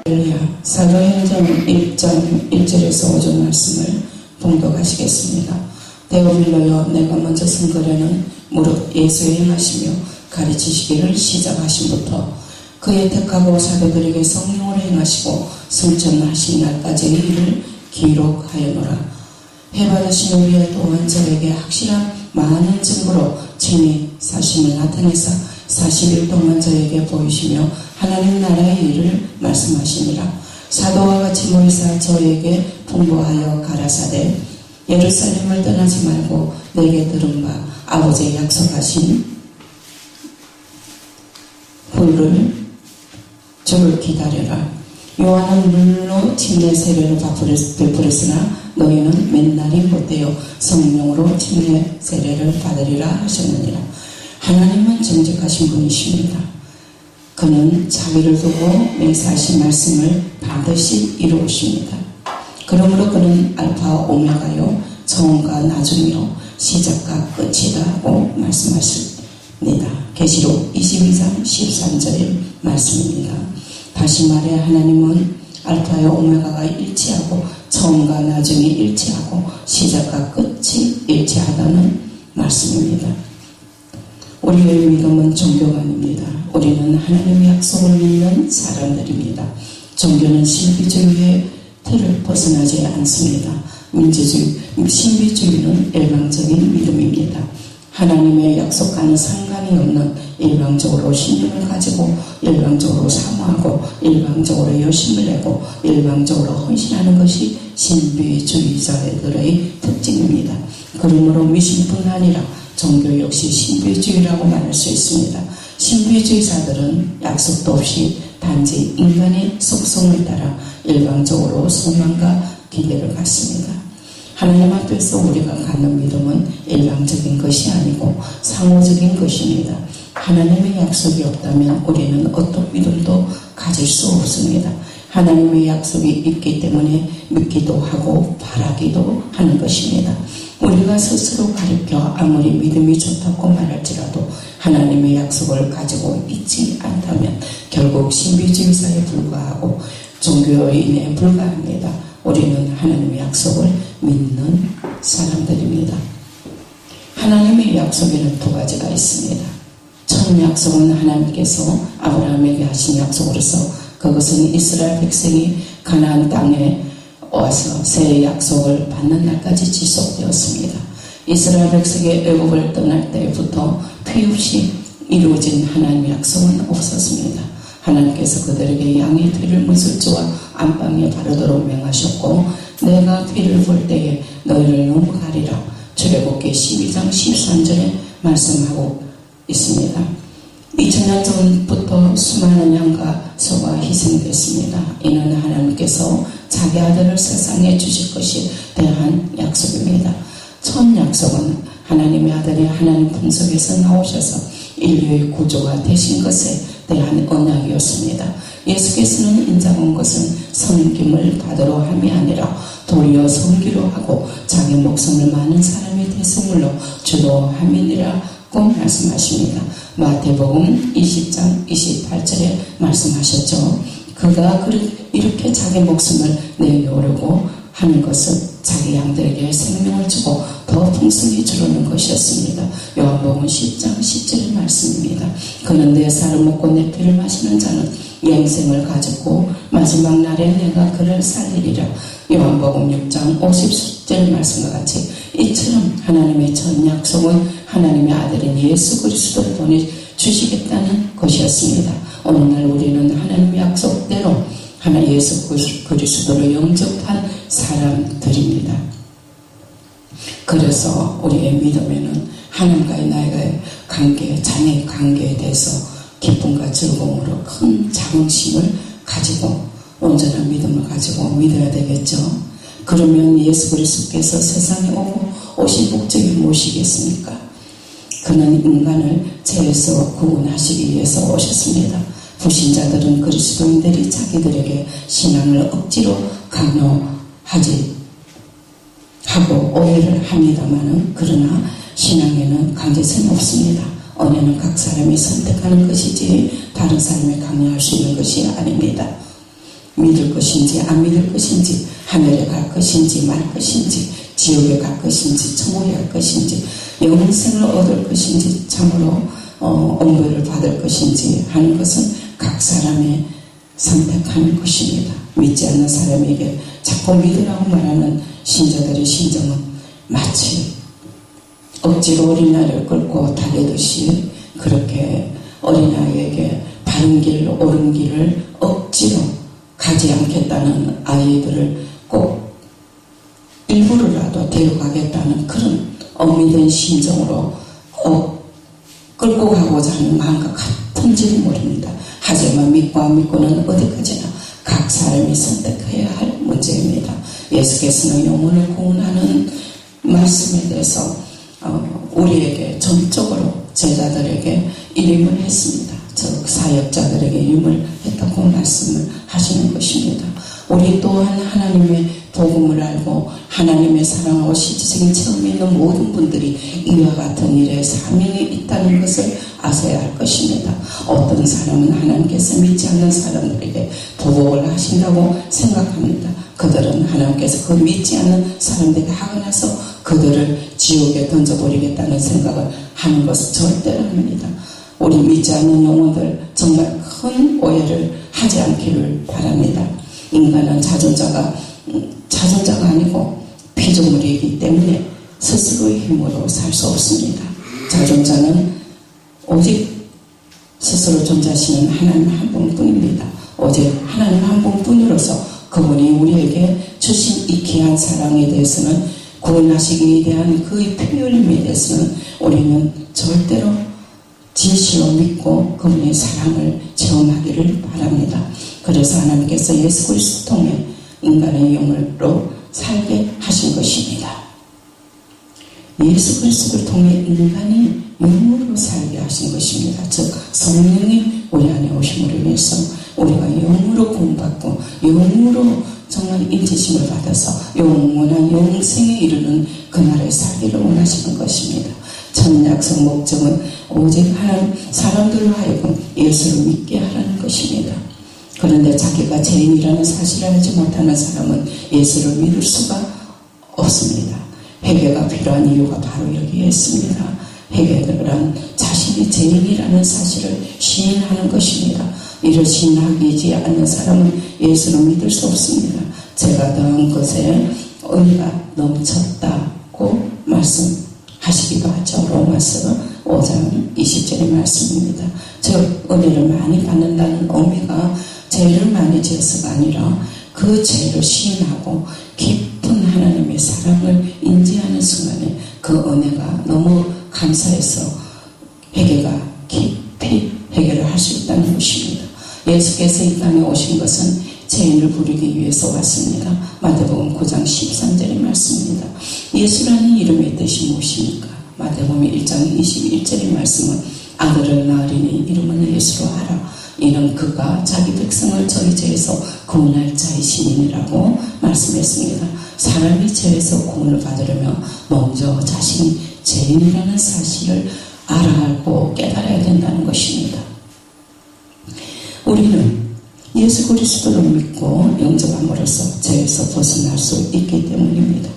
할렐루야. 사도행전 1장 1절에서 5절 말씀을 봉독하시겠습니다. 대오밀로여 내가 먼저 선거려는 무릇 예수의 행하시며 가르치시기를 시작하심부터 그의 택하고 사도들에게 성령으로 행하시고 승천하신 날까지의 일을 기록하여노라. 해받으신 우리의 또한 저에게 확실한 많은 증거로 친히 사심을 나타내사 40일 동안 저에게 보이시며 하나님 나라의 일을 말씀하시니라. 사도와 같이 모이사 저에게 풍부하여 가라사대 예루살렘을 떠나지 말고 내게 들은 바 아버지의 약속하신 주를 기다려라. 요한은 물로 침례 세례를 베풀었으나 너희는 맨날이 못되어 성령으로 침례 세례를 받으리라 하셨느니라. 하나님은 정직하신 분이십니다. 그는 자기를 두고 맹세하신 말씀을 반드시 이루십니다. 그러므로 그는 알파와 오메가요 처음과 나중이요 시작과 끝이다고 말씀하십니다. 계시록 22장 13절의 말씀입니다. 다시 말해 하나님은 알파와 오메가가 일치하고 처음과 나중이 일치하고 시작과 끝이 일치하다는 말씀입니다. 우리의 믿음은 종교가 아닙니다. 우리는 하나님의 약속을 믿는 사람들입니다. 종교는 신비주의의 틀을 벗어나지 않습니다. 신비주의는 일방적인 믿음입니다. 하나님의 약속과는 상관이 없는 일방적으로 신념을 가지고 일방적으로 사모하고 일방적으로 열심을 내고 일방적으로 헌신하는 것이 신비주의자들의 특징입니다. 그러므로 미신뿐 아니라 종교 역시 신비주의라고 말할 수 있습니다. 신비주의자들은 약속도 없이 단지 인간의 속성을 따라 일방적으로 소망과 기대를 갖습니다. 하나님 앞에서 우리가 갖는 믿음은 일방적인 것이 아니고 상호적인 것입니다. 하나님의 약속이 없다면 우리는 어떤 믿음도 가질 수 없습니다. 하나님의 약속이 있기 때문에 믿기도 하고 바라기도 하는 것입니다. 우리가 스스로 가리켜 아무리 믿음이 좋다고 말할지라도 하나님의 약속을 가지고 있지 않다면 결국 신비주의자에 불과하고 종교인에 불과합니다. 우리는 하나님의 약속을 믿는 사람들입니다. 하나님의 약속에는 두 가지가 있습니다. 첫 약속은 하나님께서 아브라함에게 하신 약속으로서 그것은 이스라엘 백성이 가나안 땅에 와서 새 약속을 받는 날까지 지속되었습니다. 이스라엘 백성이 애굽을 떠날 때부터 피 없이 이루어진 하나님의 약속은 없었습니다. 하나님께서 그들에게 양의 피를 문술주와 안방에 바르도록 명하셨고 내가 피를 볼 때에 너희를 넘어가리라. 출애굽기 12장 13절에 말씀하고 있습니다. 2000년 전부터 수많은 양과 소가 희생됐습니다. 이는 하나님께서 자기 아들을 세상에 주실 것에 대한 약속입니다. 첫 약속은 하나님의 아들이 하나님 품속에서 나오셔서 인류의 구조가 되신 것에 대한 언약이었습니다. 예수께서는 인자가 온 것은 섬김을 받으러 함이 아니라 도리어 섬기러 하고 자기 목숨을 많은 사람의 대성물로 주도함이니라고 말씀하십니다. 마태복음 20장 28절에 말씀하셨죠. 그가 이렇게 자기 목숨을 내놓으려고 하는 것은 자기 양들에게 생명을 주고 더 풍성히 주려는 것이었습니다. 요한복음 10장 10절의 말씀입니다. 그는 내 살을 먹고 내 피를 마시는 자는 영생을 가졌고 마지막 날에 내가 그를 살리리라. 요한복음 6장 50절 말씀과 같이 이처럼 하나님의 첫 약속은 하나님의 아들인 예수 그리스도를 보내주시겠다는 것이었습니다. 오늘날 우리는 하나님의 약속대로 예수 그리스도를 영접한 사람들입니다. 그래서 우리의 믿음에는 하나님과의 나의 관계, 자녀의 관계에 대해서 기쁨과 즐거움으로 큰 자긍심을 가지고 온전한 믿음을 가지고 믿어야 되겠죠. 그러면 예수 그리스도께서 세상에 오신 목적이 무엇이겠습니까? 그는 인간을 죄에서 구원하시기 위해서 오셨습니다. 불신자들은 그리스도인들이 자기들에게 신앙을 억지로 강요하지 하고 오해를 합니다마는 그러나 신앙에는 강제성이 없습니다. 은혜는 각 사람이 선택하는 것이지 다른 사람이 강요할 수 있는 것이 아닙니다. 믿을 것인지 안 믿을 것인지, 하늘에 갈 것인지 말 것인지, 지옥에 갈 것인지 천국에 갈 것인지, 영생을 얻을 것인지 참으로 엄벌을 받을 것인지 하는 것은 각 사람의 선택하는 것입니다. 믿지 않는 사람에게 자꾸 믿으라고 말하는 신자들의 심정은 마치 억지로 어린아이를 끌고 달리듯이, 그렇게 어린아이에게 바른 길, 옳은 길을 억지로 가지 않겠다는 아이들을 꼭 일부러라도 데려가겠다는 그런 엄밀한 심정으로 꼭 끌고 가고자 하는 마음과 같은지는 모릅니다. 하지만 믿고 안 믿고는 어디까지나 각 사람이 선택해야 할 문제입니다. 예수께서는 영혼을 구원하는 말씀에 대해서 우리에게 전적으로 제자들에게 이름을 했습니다. 즉 사역자들에게 이름을 했다고 말씀을 하시는 것입니다. 우리 또한 하나님의 복음을 알고 하나님의 사랑하고 실질적인 체험에 있는 모든 분들이 이와 같은 일에 사명이 있다는 것을 아셔야 할 것입니다. 어떤 사람은 하나님께서 믿지 않는 사람들에게 보복을 하신다고 생각합니다. 그들은 하나님께서 그 믿지 않는 사람들에게 화가 나서 그들을 지옥에 던져버리겠다는 생각을 하는 것은 절대로 아닙니다. 우리 믿지 않는 영혼들 정말 큰 오해를 하지 않기를 바랍니다. 인간은 자존자가 아니고 피조물이기 때문에 스스로의 힘으로 살 수 없습니다. 자존자는 오직 스스로 존재하시는 하나님 한 분뿐입니다. 오직 하나님 한 분뿐으로서 그분이 우리에게 주신 이 귀한 사랑에 대해서는, 구원하시기에 대한 그의 표현임에 대해서는 우리는 절대로 진실로 믿고 그분의 사랑을 체험하기를 바랍니다. 그래서 하나님께서 예수 그리스도 통해 인간의 영으로 살게 하신 것입니다. 예수 그리스도를 통해 인간이 영으로 살게 하신 것입니다. 즉 성령이 우리 안에 오심으로 인해서 우리가 영으로 구원받고 영으로 정말 인지심을 받아서 영원한 영생에 이르는 그날에 살기를 원하시는 것입니다. 첫 약속 목적은 오직 하나님 사람들로 하여금 예수를 믿게 하라는 것입니다. 그런데 자기가 죄인이라는 사실을 알지 못하는 사람은 예수를 믿을 수가 없습니다. 회개가 필요한 이유가 바로 여기에 있습니다. 회개란 자신이 죄인이라는 사실을 시인하는 것입니다. 이를 시인하지 않는 사람은 예수를 믿을 수 없습니다. 제가 더한 것에 은혜가 넘쳤다고 말씀하시기도 하죠. 로마서 5장 20절의 말씀입니다. 즉 은혜를 많이 받는다는 의미가 죄를 많이 지어서가 아니라 그 죄를 시인하고 깊은 하나님의 사랑을 인지하는 순간에 그 은혜가 너무 감사해서 회개가 깊이 해결을 할 수 있다는 것입니다. 예수께서 이 땅에 오신 것은 죄인을 부르기 위해서 왔습니다. 마태복음 9장 13절의 말씀입니다. 예수라는 이름의 뜻이 무엇입니까? 마태복음 1장 21절의 말씀은 아들을 낳으리니 이름은 예수로 하라. 이는 그가 자기 백성을 저희 죄에서 구원할 자이시니라고 말씀했습니다. 사람이 죄에서 구원을 받으려면 먼저 자신이 죄인이라는 사실을 알아알고 깨달아야 된다는 것입니다. 우리는 예수 그리스도를 믿고 영접함으로써 죄에서 벗어날 수 있기 때문입니다.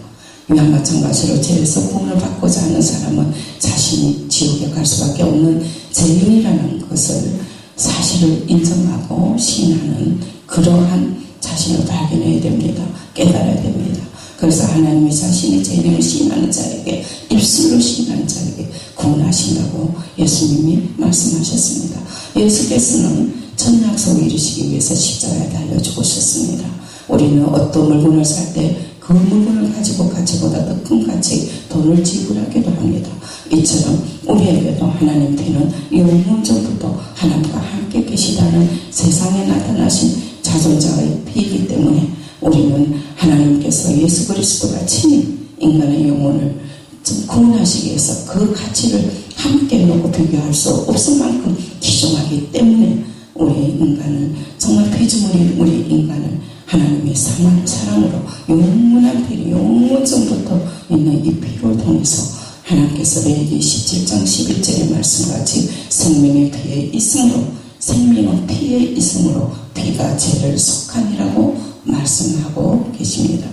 이와 마찬가지로 죄에서 구원을 받고자 하는 사람은 자신이 지옥에 갈 수밖에 없는 죄인이라는 것을 사실을 인정하고 시인하는 그러한 자신을 발견해야 됩니다. 깨달아야 됩니다. 그래서 하나님이 자신의 죄인을 시인하는 자에게, 입술로 시인하는 자에게 구원하신다고 예수님이 말씀하셨습니다. 예수께서는 첫 약속을 이루시기 위해서 십자가에 달려 죽으셨습니다. 우리는 어떤 물건을 살 때 그 물건을 가지고 가치보다 더 큰 가치 돈을 지불하기도 합니다. 이처럼 우리에게도 하나님께는 영원전부터 하나님과 함께 계시다는 세상에 나타나신 자존자의 피이기 때문에 우리는 하나님께서 예수 그리스도가 친히 인간의 영혼을 구원하시기 위해서 그 가치를 함께 놓고 비교할 수 없을 만큼 귀중하기 때문에 우리 인간을, 정말 피조물인 우리 인간을 하나님의 사랑으로 영원한 피, 영원전부터 있는 이 피를 통해서 하나님께서 레위기 17장 11절의 말씀같이 생명의 피에 있음으로 생명은 피에 있으므로 피가 죄를 속하니라고 말씀하고 계십니다.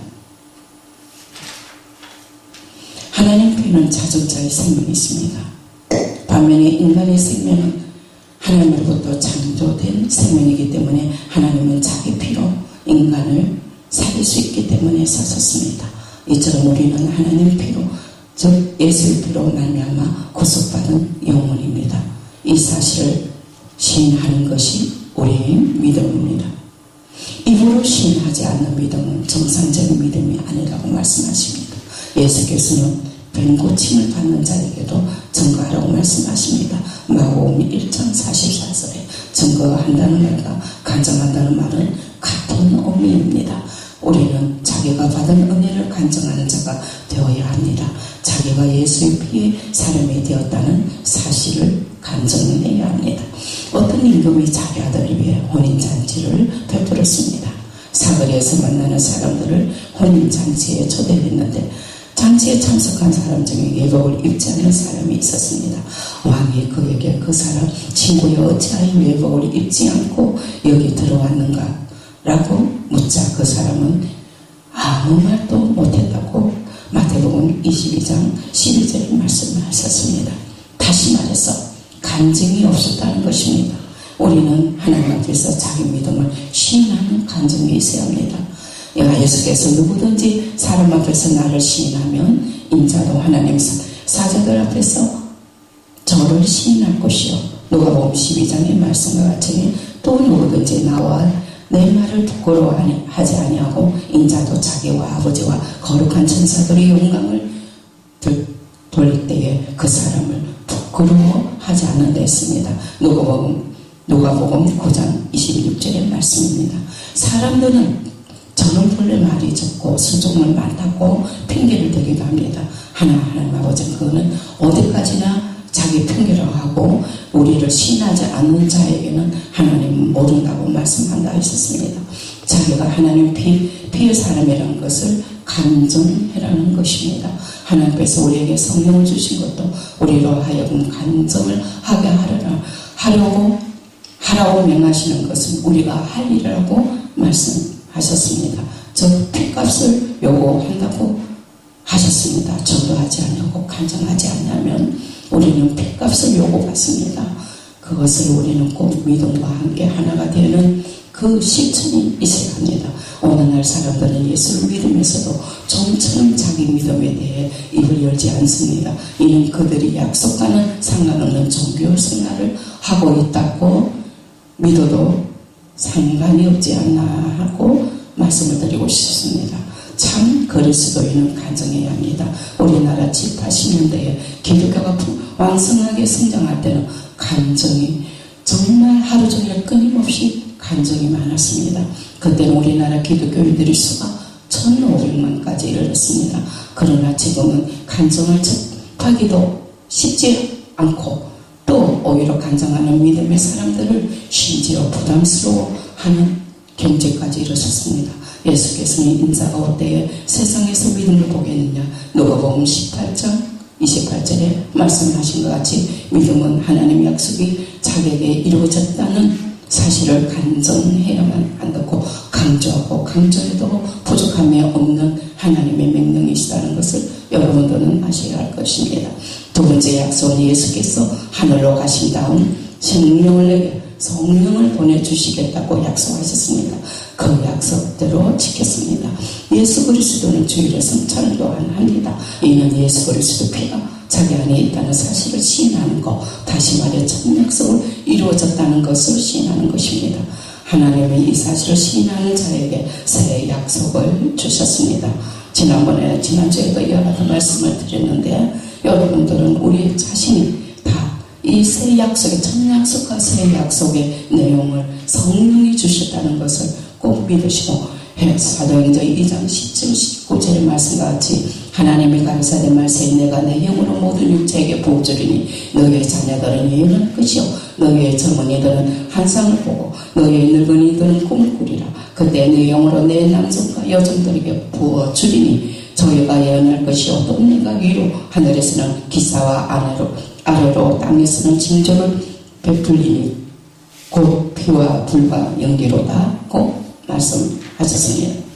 하나님 피는 자존자의 생명이 있습니다. 반면에 인간의 생명은 하나님으로부터 창조된 생명이기 때문에 하나님은 자기 피로 인간을 살릴 수 있기 때문에 사셨습니다. 이처럼 우리는 하나님 피로, 즉 예수의 피로 말미암아 구속받은 영혼입니다. 이 사실을 시인하는 것이 우리의 믿음입니다. 입으로 시인하지 않는 믿음은 정상적인 믿음이 아니라고 말씀하십니다. 예수께서는 병고침을 받는 자에게도 증거하라고 말씀하십니다. 마가복음 1장 44절에 증거한다는 말과 간증한다는 말은 같은 의미입니다. 우리는 자기가 받은 은혜를 간증하는 자가 되어야 합니다. 자기가 예수의 피의 사람이 되었다는 사실을 간증해야 합니다. 어떤 임금이 자기 아들을 위해 혼인잔치를 베풀었습니다. 사거리에서 만나는 사람들을 혼인잔치에 초대했는데 잔치에 참석한 사람 중에 예복을 입지 않는 사람이 있었습니다. 왕이 그에게 그 사람 친구여 어찌하여 예복을 입지 않고 여기 들어왔는가? 라고 묻자 그 사람은 아무 말도 못했다고 마태복음 22장 12절에 말씀하셨습니다. 다시 말해서 간증이 없었다는 것입니다. 우리는 하나님 앞에서 자기 믿음을 시인하는 간증이 있어야 합니다. 예수께서 누구든지 사람 앞에서 나를 시인하면 인자도 하나님 사자들 앞에서 저를 시인할 것이요. 누가복음 12장의 말씀과 같이 또 누구든지 나와 내 말을 부끄러워하지 아니하고 인자도 자기와 아버지와 거룩한 천사들의 영광을 돌릴 때에 그 사람을 부끄러워하지 않는다 했습니다. 누가복음 9장 26절의 말씀입니다. 사람들은 저는 본래 말이 적고 수종은 많다고 핑계를 대기도 합니다. 하나님 아버지 그거는 어디까지나 자기 핑계를 하고 우리를 신하지 않는 자에게는 하나님은 모른다고 말씀한다 했었습니다. 자기가 하나님 피의 사람이라는 것을 간증해라는 것입니다. 하나님께서 우리에게 성령을 주신 것도 우리로 하여금 간증을 하게 하라고 명하시는 것은 우리가 할 일이라고 말씀하셨습니다. 저 피값을 요구한다고 하셨습니다. 전도하지 않고 간증하지 않으면 우리는 피값을 요구받습니다. 그것을 우리는 꼭 믿음과 함께 하나가 되는 그 실천이 있어야 합니다. 어느 날 사람들은 예수를 믿으면서도 좀처럼 자기 믿음에 대해 입을 열지 않습니다. 이는 그들이 약속과는 상관없는 종교 생활을 하고 있다고 믿어도 상관이 없지 않나 하고 말씀을 드리고 싶습니다. 참 그리스도인은 간증해야 합니다. 우리나라 7, 80년대에 기독교가 왕성하게 성장할 때는 간증이 정말 하루 종일 끊임없이 간증이 많았습니다. 그때는 우리나라 기독교인들의 수가 1,500만까지 이르렀습니다. 그러나 지금은 간증을 접하기도 쉽지 않고 또 오히려 간증하는 믿음의 사람들을 심지어 부담스러워하는 경제까지 이르렀습니다. 예수께서는 인자가 올 때에 세상에서 믿음을 보겠느냐 누가복음 18장 28절에 말씀하신 것 같이 믿음은 하나님의 약속이 자기에게 이루어졌다는 사실을 간증해야만 한다고 강조하고 강조해도 부족함이 없는 하나님의 명령이시다는 것을 여러분들은 아셔야 할 것입니다. 두 번째 약속은 예수께서 하늘로 가신 다음 성령을 보내주시겠다고 약속하셨습니다. 그 약속대로 지켰습니다. 예수 그리스도는 주일에 성찬을 또한 합니다. 이는 예수 그리스도 피가 자기 안에 있다는 사실을 시인하는 것, 다시 말해 첫 약속을 이루어졌다는 것을 시인하는 것입니다. 하나님은 이 사실을 시인하는 자에게 새 약속을 주셨습니다. 지난주에도 여러 가지 말씀을 드렸는데 여러분들은 우리 자신이 다 이 새 약속의 첫 약속과 새 약속의 내용을 성령이 주셨다는 것을 꼭 믿으시고 사도행전 2장 10절 19절의 말씀과 같이 하나님이 가라사대 말세에 내가 내 영으로 모든 육체에게 부어주리니 너희의 자녀들은 예언할 것이요 너희의 젊은이들은 환상을 보고 너희의 늙은이들은 꿈을 꾸리라. 그때 내 영으로 내 남성과 여종들에게 부어주리니 저희가 예언할 것이요 또 내가 위로 하늘에서는 기사와 아래로 땅에서는 징조를 베풀리니 곧 피와 불과 연기로다 고 말씀하셨습니다.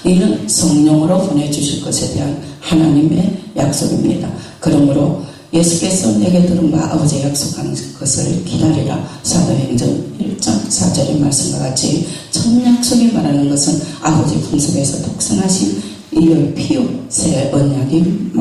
이는 성령으로 보내주실 것에 대한 하나님의 약속입니다. 그러므로 예수께서 내게 들은 바 아버지 약속한 것을 기다리라. 사도행전 1장 4절의 말씀과 같이 첫 약속이 말하는 것은 아버지 품속에서 독생하신 이의 피요 새 언약이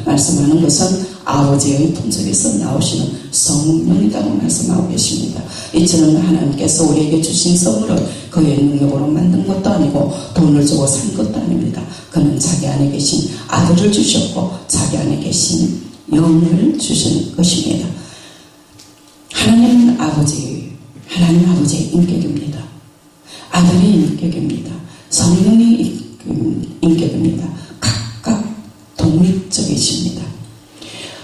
말씀하는 것은 아버지의 품속에서 나오시는 성령이라고 말씀하고 계십니다. 이처럼 하나님께서 우리에게 주신 선물은 그의 능력으로 만든 것도 아니고 돈을 주고 산 것도 아닙니다. 그는 자기 안에 계신 아들을 주셨고 자기 안에 계신 영을 주신 것입니다. 하나님 아버지의 인격입니다. 아들의 인격입니다. 성령의 인격입니다. 각각 독립적이십니다.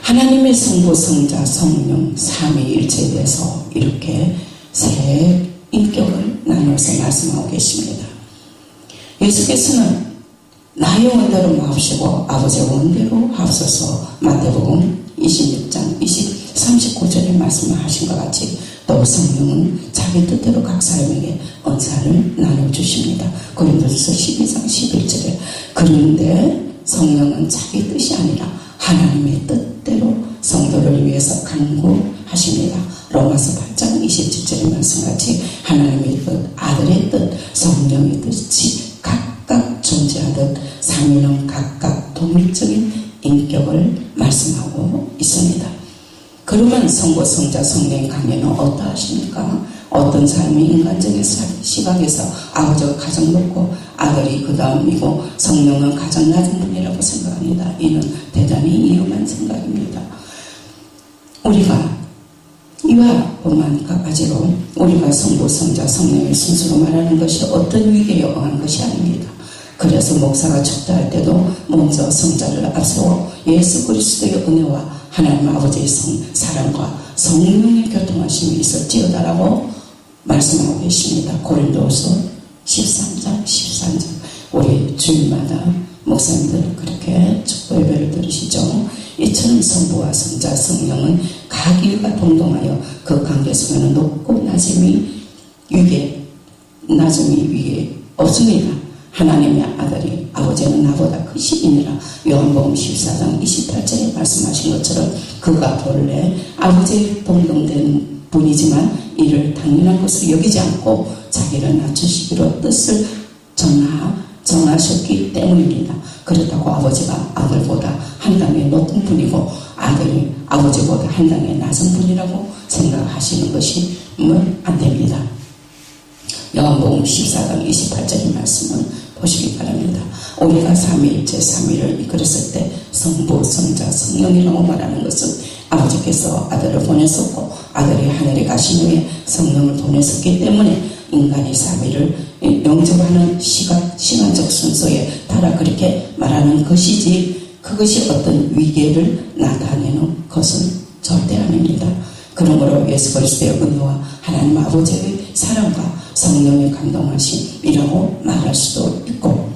하나님의 성부, 성자, 성령, 삼위일체에 대해서 이렇게 세 인격을 나눠서 말씀하고 계십니다. 예수께서는 나의 원대로 마옵시고 아버지의 원대로 하옵소서 마태복음 26장 39절에 말씀을 하신 것 같이 또 성령은 자기 뜻대로 각 사람에게 은사를 나눠주십니다. 고린도전서 12장 11절에 그런데 성령은 자기 뜻이 아니라 하나님의 뜻대로 성도를 위해서 간구하십니다. 로마서 8장 27절의 말씀같이 하나님의 뜻, 아들의 뜻, 성령의 뜻이 각각 존재하듯 삼위는 각각 독립적인 인격을 말씀하고 있습니다. 그러면 성부, 성자, 성령의 관계는 어떠하십니까? 어떤 사람이 인간적인 시각에서 아버지가 가장 높고 아들이 그 다음이고 성령은 가장 낮은 분이라고 생각합니다. 이는 대단히 위험한 생각입니다. 우리가 이와 뿐만 가지로 우리가 성부, 성자, 성령의 순수로 말하는 것이 어떤 위기에 어한 것이 아닙니다. 그래서 목사가 축도할 때도 먼저 성자를 앞세워 예수 그리스도의 은혜와 하나님 아버지의 사랑과 성령의 교통하심이 있을지어다라고 말씀하고 계십니다. 고린도서 13장 13절 우리 주일마다 목사님들은 그렇게 축복 예배를 드리시죠. 이처럼 성부와 성자 성령은 각 이유가 동동하여 그 관계 속에는 높고 낮음이 위에 없습니다. 하나님의 아들이 아버지는 나보다 크시니라. 요한복음 14장 28절에 말씀하신 것처럼 그가 본래 아버지의 동등된 분이지만 이를 당연한 것으로 여기지 않고 자기를 낮추시기로 뜻을 정하셨기 때문입니다. 그렇다고 아버지가 아들보다 한 단계 높은 분이고 아들이 아버지보다 한 단계 낮은 분이라고 생각하시는 것이면 안 됩니다. 요한복음 14장 28절의 말씀은 보시기 바랍니다. 우리가 삼위일체 삼위를 이끌었을 때 성부, 성자, 성령이라고 말하는 것은 아버지께서 아들을 보내셨고 아들이 하늘에 가신 후에 성령을 보내셨기 때문에 인간이 삼위를 영접하는 시간적 순서에 따라 그렇게 말하는 것이지 그것이 어떤 위계를 나타내는 것은 절대 아닙니다. 그러므로 예수 그리스도의 은혜와 하나님 아버지의 사랑과 성령의 감동하심이라고 말할 수도 있고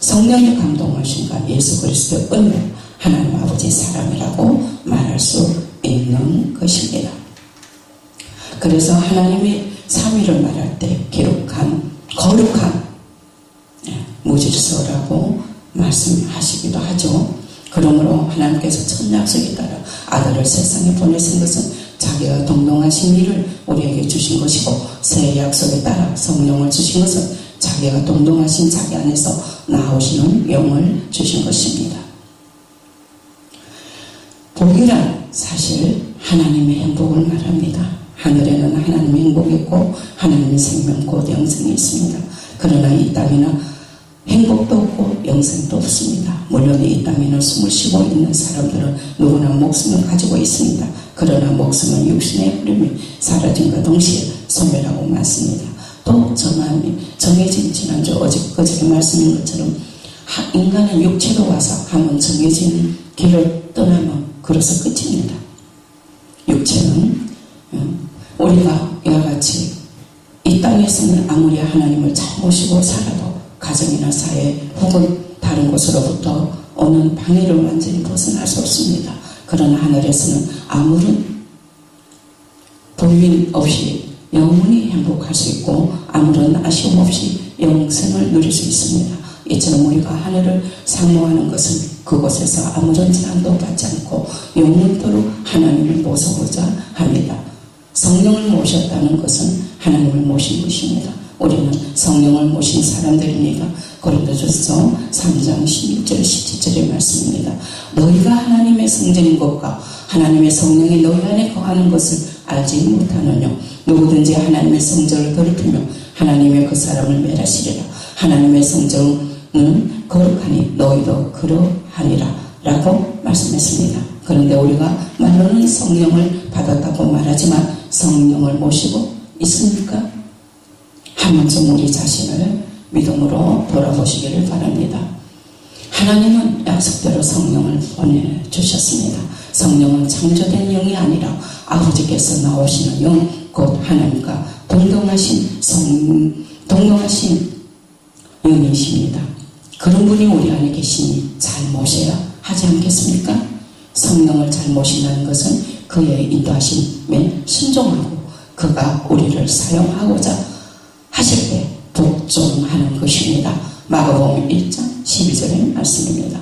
성령의 감동하심과 예수 그리스도의 은혜 하나님 아버지의 사랑이라고 말할 수 있는 것입니다. 그래서 하나님의 삼위를 말할 때 기록한 거룩한 무질서라고 말씀하시기도 하죠. 그러므로 하나님께서 첫 약속에 따라 아들을 세상에 보내신 것은 자기가 동동하신 일을 우리에게 주신 것이고 새 약속에 따라 성령을 주신 것은 자기가 동동하신 자기 안에서 나오시는 영을 주신 것입니다. 복이란 사실 하나님의 행복을 말합니다. 하늘에는 하나님의 행복이 있고 하나님의 생명 곧 영생이 있습니다. 그러나 이 땅에는 행복도 없고 영생도 없습니다. 물론 이 땅에는 숨을 쉬고 있는 사람들은 누구나 목숨을 가지고 있습니다. 그러나 목숨은 육신의 흐름이 사라짐과 동시에 소멸하고 맞습니다. 또 정해진 지난주 어저께 말씀인 것처럼 인간은 육체로 와서 한번 정해진 길을 떠나면 그래서 끝입니다. 육체는 우리가 이와 같이 이 땅에서는 아무리 하나님을 잘 모시고 살아도 가정이나 사회 혹은 다른 곳으로부터 오는 방해를 완전히 벗어날 수 없습니다. 그러나 하늘에서는 아무런 불민 없이 영원히 행복할 수 있고 아무런 아쉬움 없이 영생을 누릴 수 있습니다. 이처럼 우리가 하늘을 상노하는 것은 그곳에서 아무런 제한도 받지 않고 영원토록 하나님을 모셔보자 합니다. 성령을 모셨다는 것은 하나님을 모신 것입니다. 우리는 성령을 모신 사람들입니다. 고린도전서 3장 16절 17절의 말씀입니다. 너희가 하나님의 성전인 것과 하나님의 성령이 너희 안에 거하는 것을 알지 못하느냐. 누구든지 하나님의 성전을 더럽히며 하나님의 그 사람을 멸하시리라. 하나님의 성전은 거룩하니 너희도 그러하니라 라고 말씀했습니다. 그런데 우리가 말로는 성령을 받았다고 말하지만 성령을 모시고 있습니까? 한 번쯤 우리 자신을 믿음으로 돌아보시기를 바랍니다. 하나님은 약속대로 성령을 보내주셨습니다. 성령은 창조된 영이 아니라 아버지께서 나오시는 영, 곧 하나님과 동등하신 영이십니다. 그런 분이 우리 안에 계시니 잘 모셔야 하지 않겠습니까? 성령을 잘 모신다는 것은 그의 인도하심에 순종하고 그가 우리를 사용하고자 하실 때 복종하는 것입니다. 마가복음 1장 12절의 말씀입니다.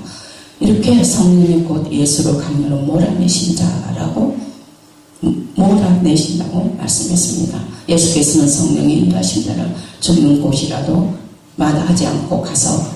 이렇게 성령이 곧 예수를 강요로 몰아내신 자라고 몰아내신다고 말씀했습니다. 예수께서는 성령이 인도하신 자를 죽는 곳이라도 마다하지 않고 가서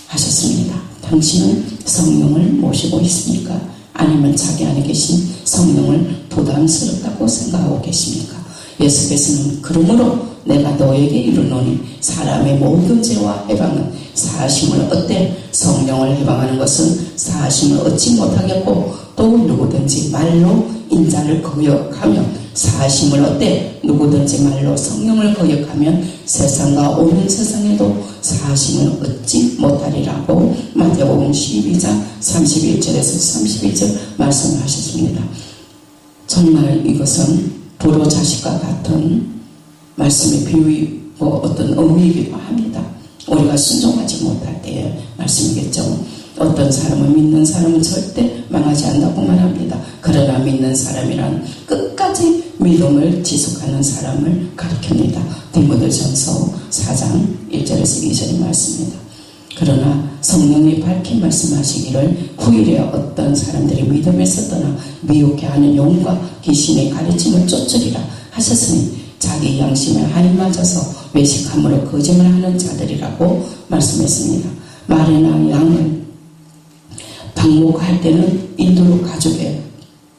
역사하셨습니다. 당신은 성령을 모시고 있습니까? 아니면 자기 안에 계신 성령을 부담스럽다고 생각하고 계십니까? 예수께서는 그러므로 내가 너에게 이르노니 사람의 모든 죄와 해방은 사하심을 얻되 성령을 해방하는 것은 사하심을 얻지 못하겠고 또 누구든지 말로 인자를 거역하면 사하심을 얻되 누구든지 말로 성령을 거역하면 세상과 온 세상에도 사하심을 얻지 못하리라고 마태복음 12장 31절에서 32절 말씀하셨습니다. 정말 이것은 불호 자식과 같은 말씀의 비유이고 어떤 의미이기도 합니다. 우리가 순종하지 못할 때의 말씀이겠죠. 어떤 사람은 믿는 사람은 절대 망하지 않는다고 말합니다. 그러나 믿는 사람이란 끝까지 믿음을 지속하는 사람을 가리킵니다. 디모데전서 4장 1절에서 2절의 말씀입니다. 그러나 성령이 밝히 말씀하시기를 후일에 어떤 사람들이 믿음에서 떠나 미혹해 하는 영과 귀신의 가르침을 쫓으리라 하셨으니 자기 양심에 한이 맞아서 외식함으로 거짓말하는 자들이라고 말씀했습니다. 말이나 양을 방목할 때는 인도로 가죽에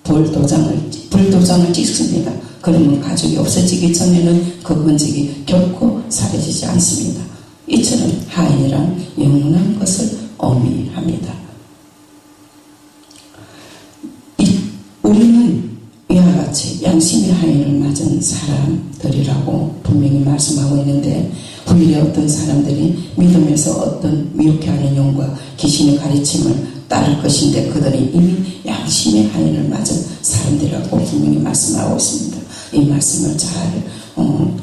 불도장을 찍습니다. 그러면 가죽이 없어지기 전에는 그 흔적이 결코 사라지지 않습니다. 이처럼 하인이란 영원한 것을 의미합니다. 우리는 이와 같이 양심의 하인을 맞은 사람들이라고 분명히 말씀하고 있는데 후일에 어떤 사람들이 믿음에서 어떤 미혹해하는 영과 귀신의 가르침을 따를 것인데 그들이 이미 양심의 하인을 맞은 사람들이라고 분명히 말씀하고 있습니다. 이 말씀을 잘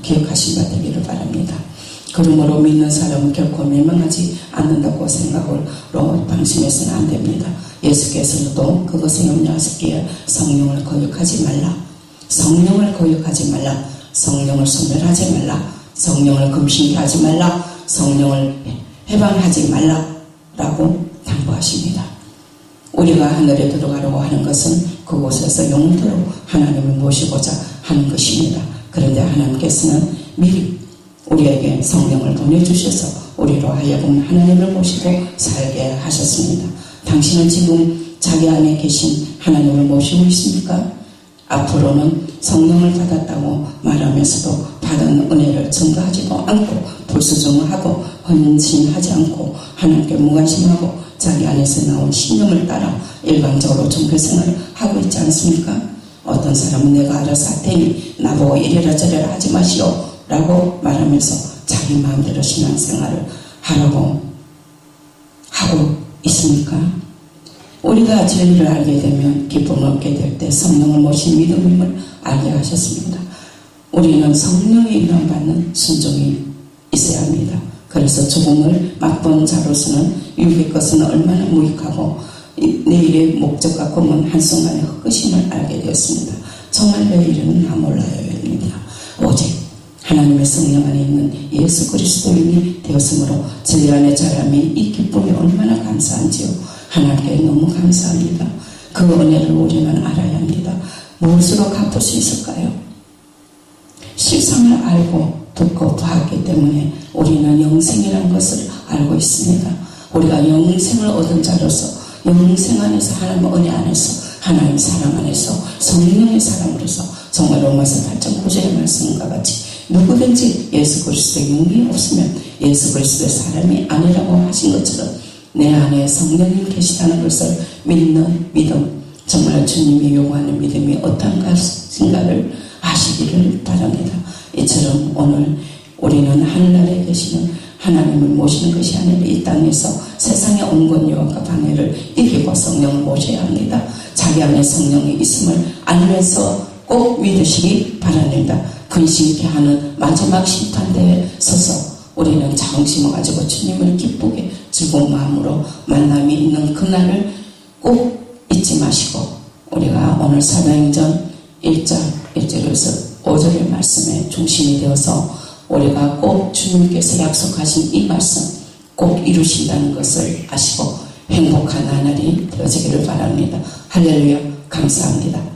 기억하시기 되기를 바랍니다. 그러므로 믿는 사람은 결코 멸망하지 않는다고 생각으로 방심해서는 안 됩니다. 예수께서도 그것을 염려하셨기에 성령을 거역하지 말라. 성령을 거역하지 말라. 성령을 소멸하지 말라. 성령을 금신케 하지 말라. 성령을 해방하지 말라라고 당부하십니다. 우리가 하늘에 들어가려고 하는 것은 그곳에서 영원토록 하나님을 모시고자 하는 것입니다. 그런데 하나님께서는 미리 우리에게 성령을 보내주셔서 우리로 하여금 하나님을 모시고 살게 하셨습니다. 당신은 지금 자기 안에 계신 하나님을 모시고 있습니까? 앞으로는 성령을 받았다고 말하면서도 받은 은혜를 증거하지도 않고 불수종하고 헌신하지 않고 하나님께 무관심하고 자기 안에서 나온 신념을 따라 일반적으로 종교생활을 하고 있지 않습니까? 어떤 사람은 내가 알아서 할 테니 나보고 이래라 저래라 하지 마시오 라고 말하면서 자기 마음대로 신앙생활을 하라고 하고 있습니까? 우리가 진리를 알게 되면 기쁨을 얻게 될 때 성령을 모신 믿음임을 알게 하셨습니다. 우리는 성령의 인도받는 순종이 있어야 합니다. 그래서 죽음을 맛본 자로서는 육의 것은 얼마나 무익하고 내일의 목적과 꿈은 한순간에 헛것임을 알게 되었습니다. 성할려 일은 나 몰라요입니다. 오직 하나님의 성령 안에 있는 예수 그리스도인이 되었으므로 제 안에 자람이 이 기쁨이 얼마나 감사한지요. 하나님께 너무 감사합니다. 그 은혜를 우리는 알아야 합니다. 무엇으로 갚을 수 있을까요? 실상을 알고 듣고 봤기 때문에 우리는 영생이라는 것을 알고 있습니다. 우리가 영생을 얻은 자로서 영생 안에서 하나님 은혜 안에서 하나님 사랑 안에서 성령의 사랑으로서 정말 로마서 8장 9절의 말씀과 같이 누구든지 예수 그리스도의 영이 없으면 예수 그리스도의 사람이 아니라고 하신 것처럼 내 안에 성령님 계시다는 것을 믿는 믿음, 정말 주님이 요구하는 믿음이 어떤 것인가를 아시기를 바랍니다. 이처럼 오늘 우리는 하늘나라에 계시는 하나님을 모시는 것이 아니라 이 땅에서 세상의 온갖 유혹과 방해를 이기고 성령을 모셔야 합니다. 자기 안에 성령이 있음을 알면서 꼭 믿으시기 바랍니다. 근심 있게 하는 마지막 심판대에 서서 우리는 자긍심을 가지고 주님을 기쁘게 즐거운 마음으로 만남이 있는 그날을 꼭 잊지 마시고 우리가 오늘 사도행전 1장 1절에서 5절의 말씀에 중심이 되어서 우리가 꼭 주님께서 약속하신 이 말씀 꼭 이루신다는 것을 아시고 행복한 나날이 되어지기를 바랍니다. 할렐루야. 감사합니다.